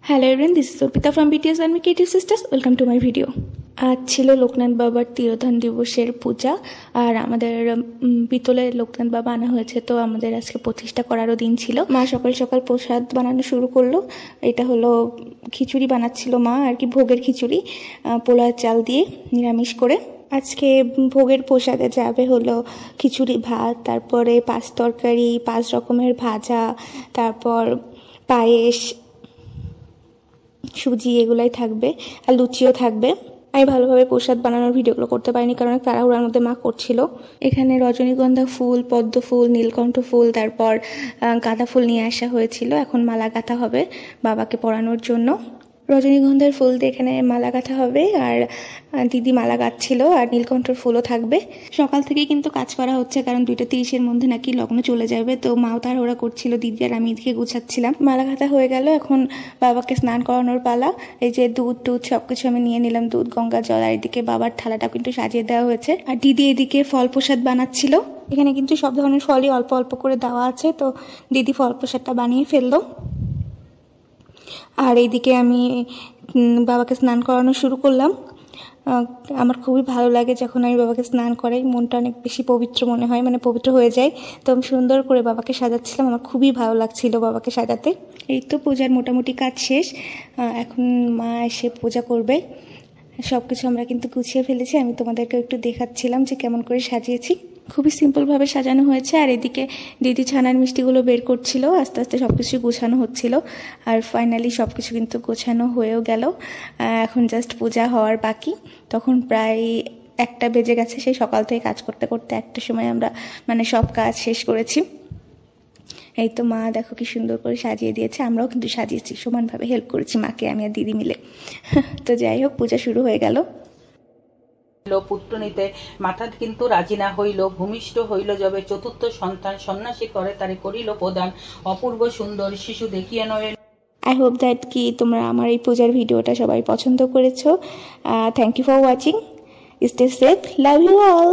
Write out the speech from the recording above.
Hello everyone, this is Urpita from BTS and Creative Sisters. Welcome to my video. আজ ছিল লোকনাথ বাবার তিরোধান দিবসের পূজা আর আমাদের পিতলের লোকনাথ বাবা আনা হয়েছে, তো আমাদের আজকে প্রতিষ্ঠা করারও দিন ছিল। মা সকাল সকাল প্রসাদ বানানো শুরু করলো। এটা হলো খিচুড়ি বানাচ্ছিল মা, আর কি ভোগের খিচুড়ি, পোলার চাল দিয়ে নিরামিষ করে। আজকে ভোগের প্রসাদে যাবে হলো খিচুড়ি ভাত, তারপরে 5 তরকারি, 5 রকমের ভাজা, তারপর পায়েস, সুজি, এগুলাই থাকবে, আর লুচিও থাকবে। আমি ভালোভাবে প্রসাদ বানানোর ভিডিওগুলো করতে পারিনি কারণ তাড়াহুড়ার মধ্যে মা করছিল। এখানে রজনীগন্ধা ফুল, পদ্ম ফুল, নীলকণ্ঠ ফুল, তারপর গাঁদা ফুল নিয়ে আসা হয়েছিল। এখন মালা গাঁথা হবে বাবাকে পরানোর জন্য। রজনীগন্ধার ফুল দিয়ে এখানে মালা গাঁথা হবে, আর দিদি মালা গাঁথছিল, আর নীলকণ্ঠর ফুলও থাকবে। সকাল থেকেই কিন্তু কাজ করা হচ্ছে কারণ 2:30-এর মধ্যে নাকি লগ্ন চলে যাবে, তো মাও তাড়াহুড়া করছিল, দিদি আর আমি এদিকে গুছাচ্ছিলাম। মালা গাঁথা হয়ে গেল, এখন বাবাকে স্নান করানোর পালা। এই যে দুধ সব কিছু আমি নিয়ে নিলাম, দুধ, গঙ্গা জল, আর এদিকে বাবার থালাটা কিন্তু সাজিয়ে দেওয়া হয়েছে। আর দিদি এদিকে ফল প্রসাদ বানাচ্ছিল। এখানে কিন্তু সব ধরনের ফলই অল্প অল্প করে দেওয়া আছে, তো দিদি ফল প্রসাদটা বানিয়ে ফেললো। আর এইদিকে আমি বাবাকে স্নান করানো শুরু করলাম। আমার খুবই ভালো লাগে যখন আমি বাবাকে স্নান করাই, মনটা অনেক বেশি পবিত্র মনে হয়, মানে পবিত্র হয়ে যায়। তো আমি সুন্দর করে বাবাকে সাজাচ্ছিলাম, আমার খুবই ভালো লাগছিল বাবাকে সাজাতে। এই তো পূজার মোটামুটি কাজ শেষ, এখন মা এসে পূজা করবে। সব কিছু আমরা কিন্তু গুছিয়ে ফেলেছি, আমি তোমাদেরকে একটু দেখাচ্ছিলাম যে কেমন করে সাজিয়েছি। খুবই সিম্পলভাবে সাজানো হয়েছে। আর এদিকে দিদি ছানার মিষ্টিগুলো বের করছিল, আস্তে আস্তে সব কিছু গোছানো হচ্ছিল। আর ফাইনালি সব কিছু কিন্তু গোছানো হয়েও গেল। এখন জাস্ট পূজা হওয়ার বাকি। তখন প্রায় 1টা বেজে গেছে। সেই সকাল থেকে কাজ করতে করতে 1টার সময় আমরা সব কাজ শেষ করেছি। এই তো মা দেখো কি সুন্দর করে সাজিয়ে দিয়েছে, আমরাও কিন্তু সাজিয়েছি, সমানভাবে হেল্প করেছি মাকে, আমি আর দিদি মিলে। তো যাই হোক, পূজা শুরু হয়ে গেল। পুত্র নিতে মাতা কিন্তু রাজি না হইল, ভূমিষ্ঠ হইল যবে 4র্থ সন্তান, সন্ন্যাসী করে তারে করিল প্রদান, অপূর্ব সুন্দর শিশু দেখিয়া নয়। আই হোপ দ্যাট কি তোমরা আমার এই পূজার ভিডিওটা সবাই পছন্দ করেছো। Thank you for watching. Stay safe, love you all.